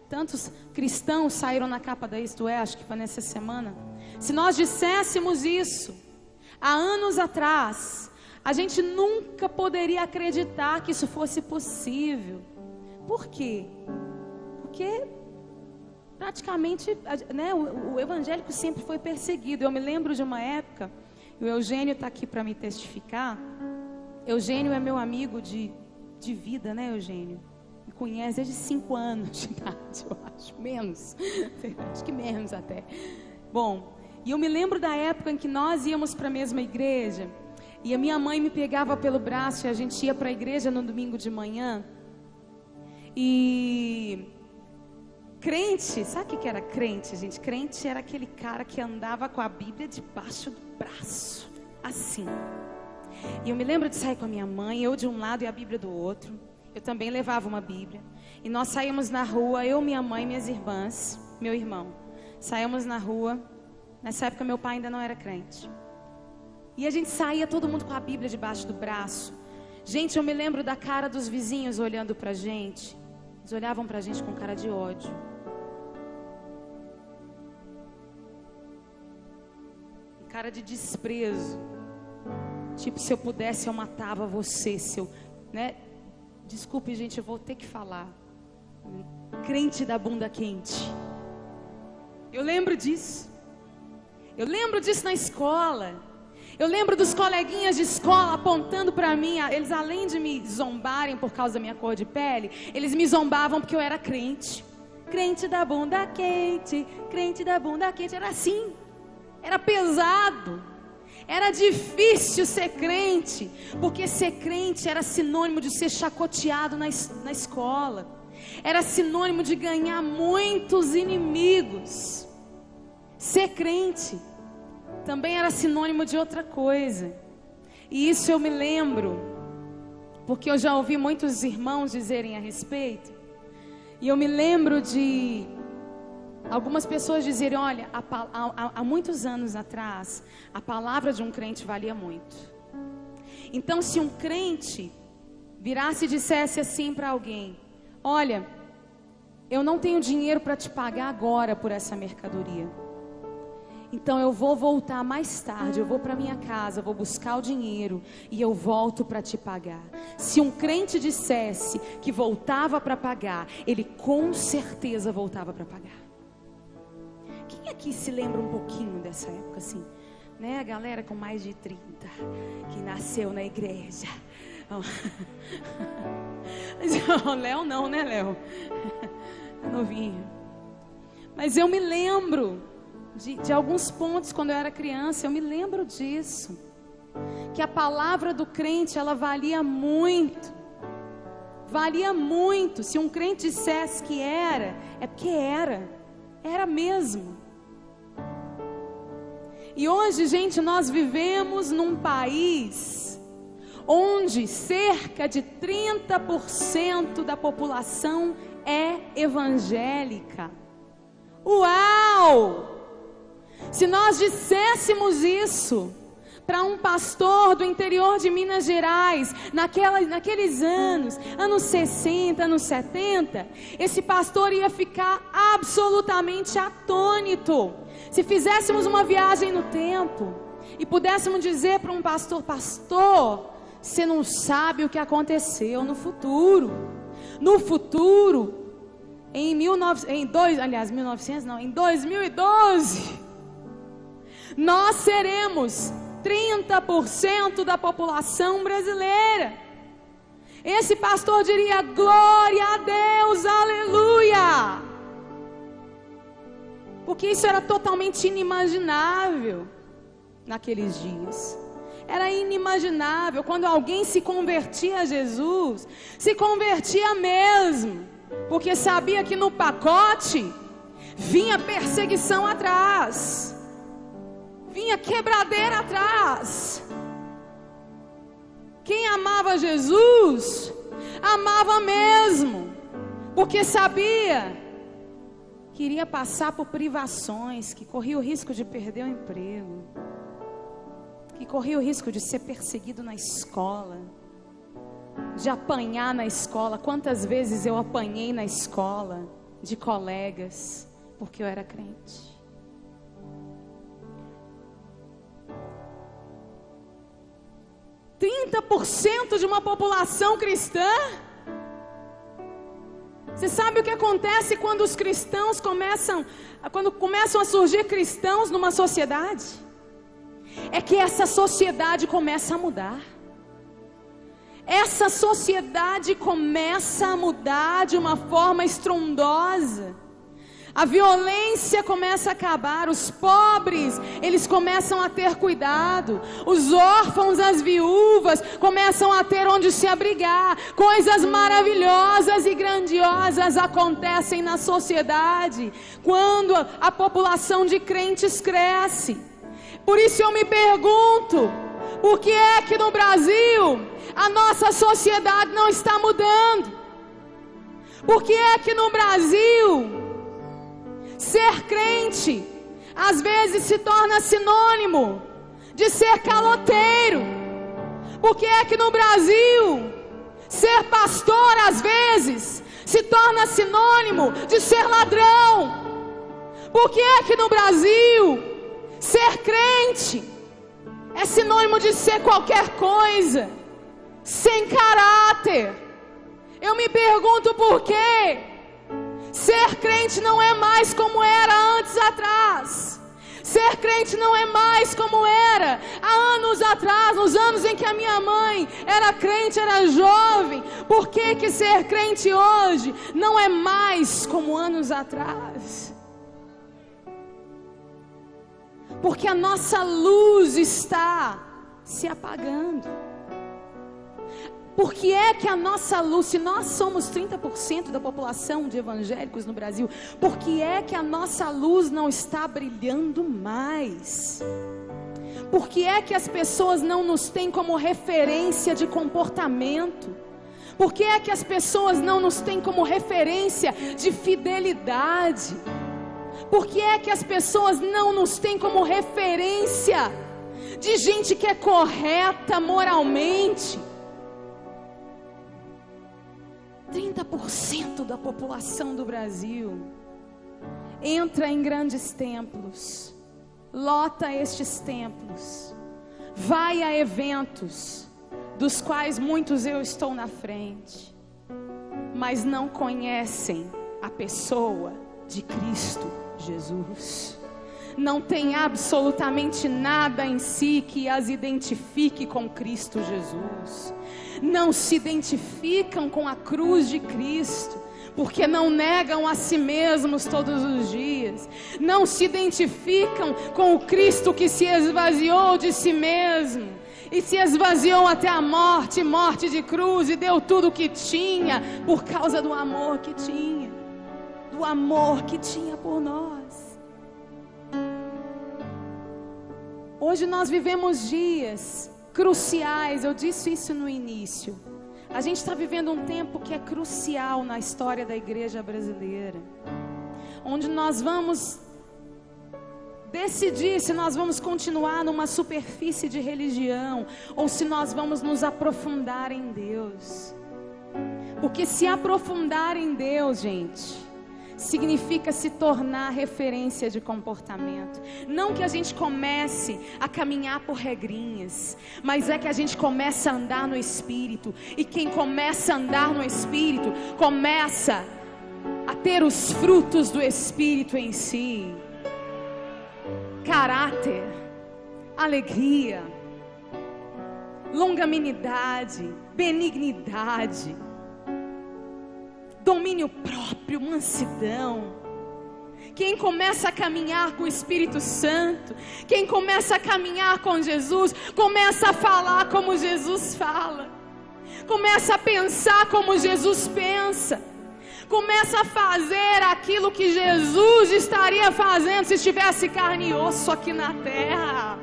tantos cristãos saíram na capa da Isto É, acho que foi nessa semana. Se nós disséssemos isso há anos atrás, a gente nunca poderia acreditar que isso fosse possível. Por quê? Porque praticamente, o evangélico sempre foi perseguido. Eu me lembro de uma época, o Eugênio está aqui para me testificar. Eugênio é meu amigo de vida, né, Eugênio? Me conhece desde 5 anos de idade, eu acho, menos, acho que menos até. Bom, e eu me lembro da época em que nós íamos para a mesma igreja, e a minha mãe me pegava pelo braço e a gente ia para a igreja no domingo de manhã. E crente, sabe o que era crente, gente? Crente era aquele cara que andava com a Bíblia debaixo do braço, assim. E eu me lembro de sair com a minha mãe, eu de um lado e a Bíblia do outro. Eu também levava uma Bíblia. E nós saímos na rua, eu, minha mãe, minhas irmãs, meu irmão. Saímos na rua. Nessa época meu pai ainda não era crente. E a gente saía todo mundo com a Bíblia debaixo do braço. Gente, eu me lembro da cara dos vizinhos olhando pra gente. Eles olhavam pra gente com cara de ódio. Cara de desprezo. Tipo, se eu pudesse eu matava você, né? Desculpe, gente, eu vou ter que falar. Crente da bunda quente. Eu lembro disso. Eu lembro disso na escola. Eu lembro dos coleguinhas de escola apontando para mim. Eles, além de me zombarem por causa da minha cor de pele, eles me zombavam porque eu era crente. Crente da bunda quente, crente da bunda quente. Era assim. Era pesado. Era difícil ser crente, porque ser crente era sinônimo de ser chacoteado na escola. Era sinônimo de ganhar muitos inimigos. Ser crente também era sinônimo de outra coisa. E isso eu me lembro, porque eu já ouvi muitos irmãos dizerem a respeito. E eu me lembro de algumas pessoas dizerem, olha, há muitos anos atrás, a palavra de um crente valia muito. Então, se um crente virasse e dissesse assim para alguém, olha, eu não tenho dinheiro para te pagar agora por essa mercadoria. Então eu vou voltar mais tarde, eu vou para minha casa, vou buscar o dinheiro e eu volto para te pagar. Se um crente dissesse que voltava para pagar, ele com certeza voltava para pagar. Quem aqui se lembra um pouquinho dessa época assim? Né? A galera com mais de 30, que nasceu na igreja. Léo não, né, Léo? Novinho. Mas eu me lembro de alguns pontos quando eu era criança. Eu me lembro disso, que a palavra do crente, ela valia muito. Valia muito. Se um crente dissesse que era, é porque era mesmo. E hoje, gente, nós vivemos num país onde cerca de 30% da população é evangélica. Uau! Se nós disséssemos isso para um pastor do interior de Minas Gerais, naqueles anos 60, anos 70, esse pastor ia ficar absolutamente atônito. Se fizéssemos uma viagem no tempo e pudéssemos dizer para um pastor, pastor, você não sabe o que aconteceu no futuro. No futuro, em 2012, nós seremos 30% da população brasileira. Esse pastor diria, glória a Deus, aleluia. Porque isso era totalmente inimaginável naqueles dias. Era inimaginável. Quando alguém se convertia a Jesus, se convertia mesmo, porque sabia que no pacote vinha perseguição atrás, vinha quebradeira atrás. Quem amava Jesus, amava mesmo, porque sabia que iria passar por privações, que corria o risco de perder o emprego, que corria o risco de ser perseguido na escola, de apanhar na escola. Quantas vezes eu apanhei na escola de colegas, porque eu era crente. %30 de uma população cristã. Você sabe o que acontece quando os cristãos quando começam a surgir cristãos numa sociedade? É que essa sociedade começa a mudar. Essa sociedade começa a mudar de uma forma estrondosa. A violência começa a acabar, os pobres, eles começam a ter cuidado, os órfãos, as viúvas, começam a ter onde se abrigar. Coisas maravilhosas e grandiosas acontecem na sociedade, quando a população de crentes cresce. Por isso eu me pergunto, Por que é que no Brasil a nossa sociedade não está mudando? Por que é que no Brasil ser crente às vezes se torna sinônimo de ser caloteiro? Por que é que no Brasil ser pastor às vezes se torna sinônimo de ser ladrão? Por que é que no Brasil ser crente é sinônimo de ser qualquer coisa, sem caráter? Eu me pergunto por quê. Ser crente não é mais como era antes atrás. Ser crente não é mais como era há anos atrás, nos anos em que a minha mãe era crente, era jovem. Por que que ser crente hoje não é mais como anos atrás? Porque a nossa luz está se apagando. Por que é que a nossa luz, se nós somos 30% da população de evangélicos no Brasil, por que é que a nossa luz não está brilhando mais? Por que é que as pessoas não nos têm como referência de comportamento? Por que é que as pessoas não nos têm como referência de fidelidade? Por que é que as pessoas não nos têm como referência de gente que é correta moralmente? 30% da população do Brasil entra em grandes templos, lota estes templos, vai a eventos, dos quais muitos eu estou na frente, mas não conhecem a pessoa de Cristo Jesus. Não tem absolutamente nada em si que as identifique com Cristo Jesus. Não se identificam com a cruz de Cristo, porque não negam a si mesmos todos os dias. Não se identificam com o Cristo que se esvaziou de si mesmo e se esvaziou até a morte, morte de cruz, e deu tudo o que tinha por causa do amor que tinha, do amor que tinha por nós. Hoje nós vivemos dias cruciais, eu disse isso no início. A gente está vivendo um tempo que é crucial na história da igreja brasileira, onde nós vamos decidir se nós vamos continuar numa superfície de religião ou se nós vamos nos aprofundar em Deus. Porque se aprofundar em Deus, gente, significa se tornar referência de comportamento. Não que a gente comece a caminhar por regrinhas, mas é que a gente começa a andar no Espírito. E quem começa a andar no Espírito começa a ter os frutos do Espírito em si: caráter, alegria, longanimidade, benignidade, domínio próprio, mansidão. Quem começa a caminhar com o Espírito Santo, quem começa a caminhar com Jesus, começa a falar como Jesus fala, começa a pensar como Jesus pensa, começa a fazer aquilo que Jesus estaria fazendo se estivesse carne e osso aqui na terra.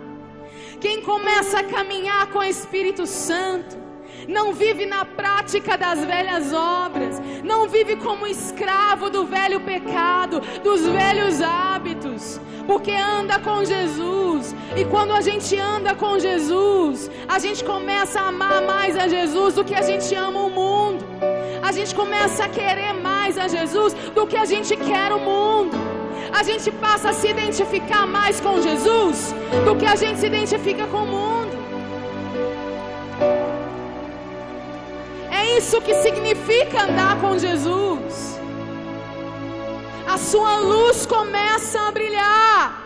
Quem começa a caminhar com o Espírito Santo não vive na prática das velhas obras, não vive como escravo do velho pecado, dos velhos hábitos, porque anda com Jesus. E quando a gente anda com Jesus, a gente começa a amar mais a Jesus do que a gente ama o mundo. A gente começa a querer mais a Jesus do que a gente quer o mundo. A gente passa a se identificar mais com Jesus do que a gente se identifica com o mundo. É isso que significa andar com Jesus. A sua luz começa a brilhar.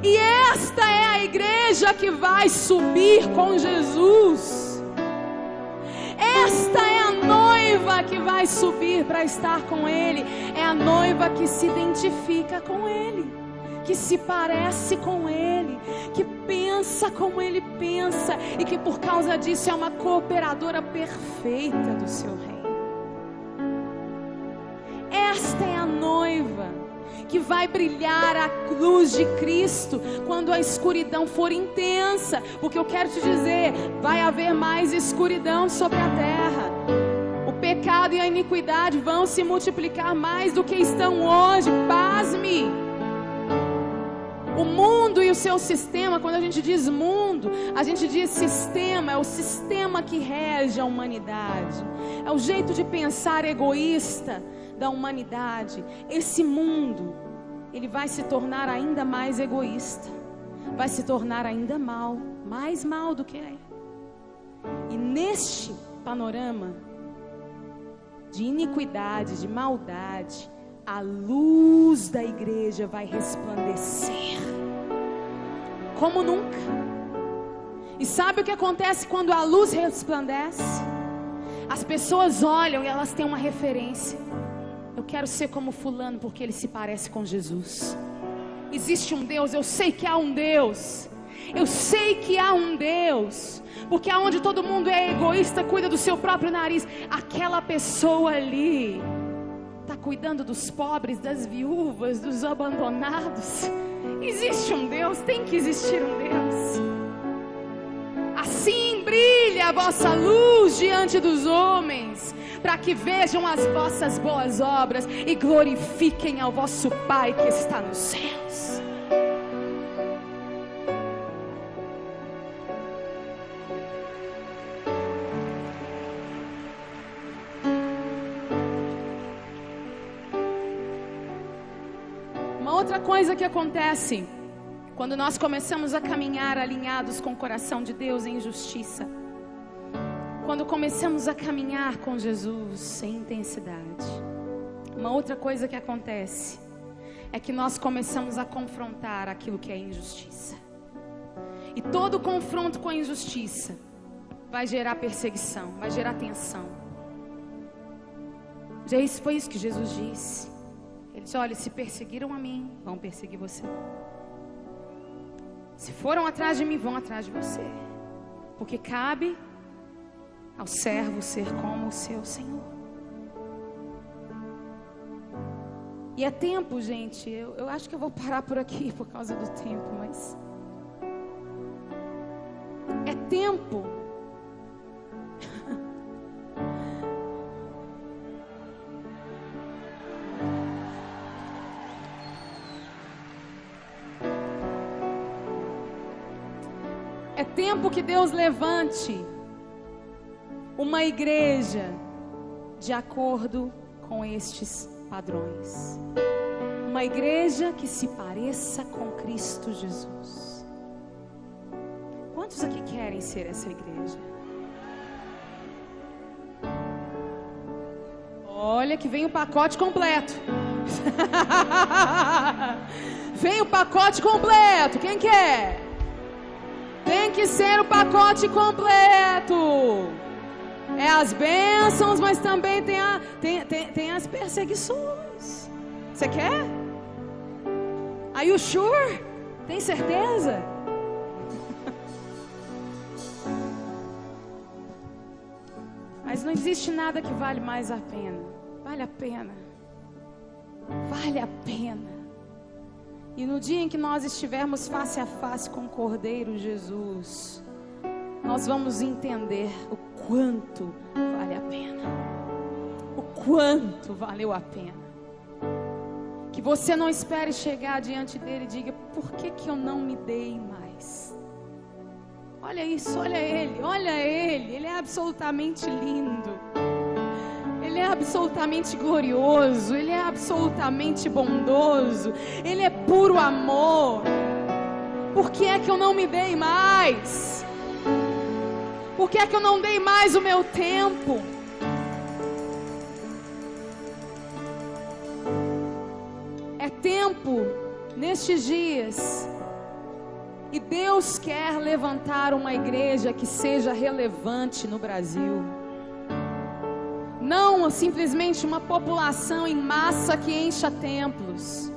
E esta é a igreja que vai subir com Jesus. Esta é a noiva que vai subir para estar com Ele. É a noiva que se identifica com Ele, que se parece com Ele, que pensa como Ele pensa, e que por causa disso é uma cooperadora perfeita do seu reino. Esta é a noiva que vai brilhar a luz de Cristo quando a escuridão for intensa. Porque eu quero te dizer, vai haver mais escuridão sobre a terra. O pecado e a iniquidade vão se multiplicar mais do que estão hoje. Pasme! O mundo e o seu sistema, quando a gente diz mundo, a gente diz sistema, é o sistema que rege a humanidade. É o jeito de pensar egoísta da humanidade. Esse mundo, ele vai se tornar ainda mais egoísta. Vai se tornar ainda mal, mais mal do que é. E neste panorama de iniquidade, de maldade, a luz da igreja vai resplandecer como nunca. E sabe o que acontece quando a luz resplandece? As pessoas olham e elas têm uma referência. Eu quero ser como fulano porque ele se parece com Jesus. Existe um Deus, eu sei que há um Deus. Eu sei que há um Deus. Porque aonde todo mundo é egoísta, cuida do seu próprio nariz, aquela pessoa ali está cuidando dos pobres, das viúvas, dos abandonados. Existe um Deus, tem que existir um Deus. Assim brilha a vossa luz diante dos homens, para que vejam as vossas boas obras e glorifiquem ao vosso Pai que está nos céus. Outra coisa que acontece quando nós começamos a caminhar alinhados com o coração de Deus em justiça, quando começamos a caminhar com Jesus em intensidade, uma outra coisa que acontece é que nós começamos a confrontar aquilo que é injustiça. E todo confronto com a injustiça vai gerar perseguição, vai gerar tensão. Foi isso que Jesus disse. Ele disse, olha, se perseguiram a mim, vão perseguir você. Se foram atrás de mim, vão atrás de você. Porque cabe ao servo ser como o seu Senhor. E é tempo, gente, eu acho que eu vou parar por aqui por causa do tempo, mas é tempo. É tempo que Deus levante uma igreja de acordo com estes padrões. Uma igreja que se pareça com Cristo Jesus. Quantos aqui querem ser essa igreja? Olha que vem o pacote completo. Vem o pacote completo. Quem quer? Tem que ser o pacote completo. É as bênçãos, mas também tem as perseguições. Você quer? Are you sure? Tem certeza? Mas não existe nada que vale mais a pena. Vale a pena. Vale a pena. E no dia em que nós estivermos face a face com o Cordeiro Jesus, nós vamos entender o quanto vale a pena. O quanto valeu a pena. Que você não espere chegar diante dele e diga, por que eu não me dei mais? Olha isso, olha ele, ele é absolutamente lindo. Ele é absolutamente glorioso, ele é absolutamente bondoso, ele é puro amor. Por que é que eu não me dei mais? Por que é que eu não dei mais o meu tempo? É tempo nestes dias, e Deus quer levantar uma igreja que seja relevante no Brasil. Não simplesmente uma população em massa que encha templos,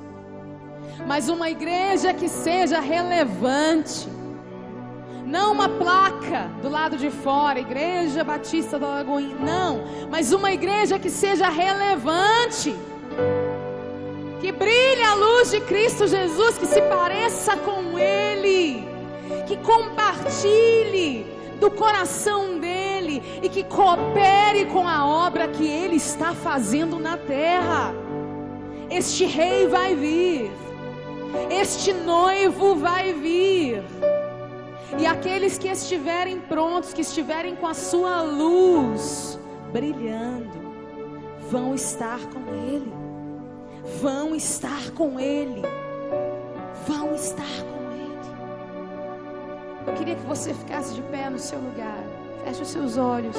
mas uma igreja que seja relevante. Não uma placa do lado de fora, Igreja Batista da Lagoinha, não, mas uma igreja que seja relevante. Que brilhe a luz de Cristo Jesus, que se pareça com Ele, que compartilhe do coração dele e que coopere com a obra que Ele está fazendo na terra. Este rei vai vir, este noivo vai vir, e aqueles que estiverem prontos, que estiverem com a sua luz brilhando, vão estar com Ele, vão estar com Ele, vão estar com Ele. Eu queria que você ficasse de pé no seu lugar, feche os seus olhos.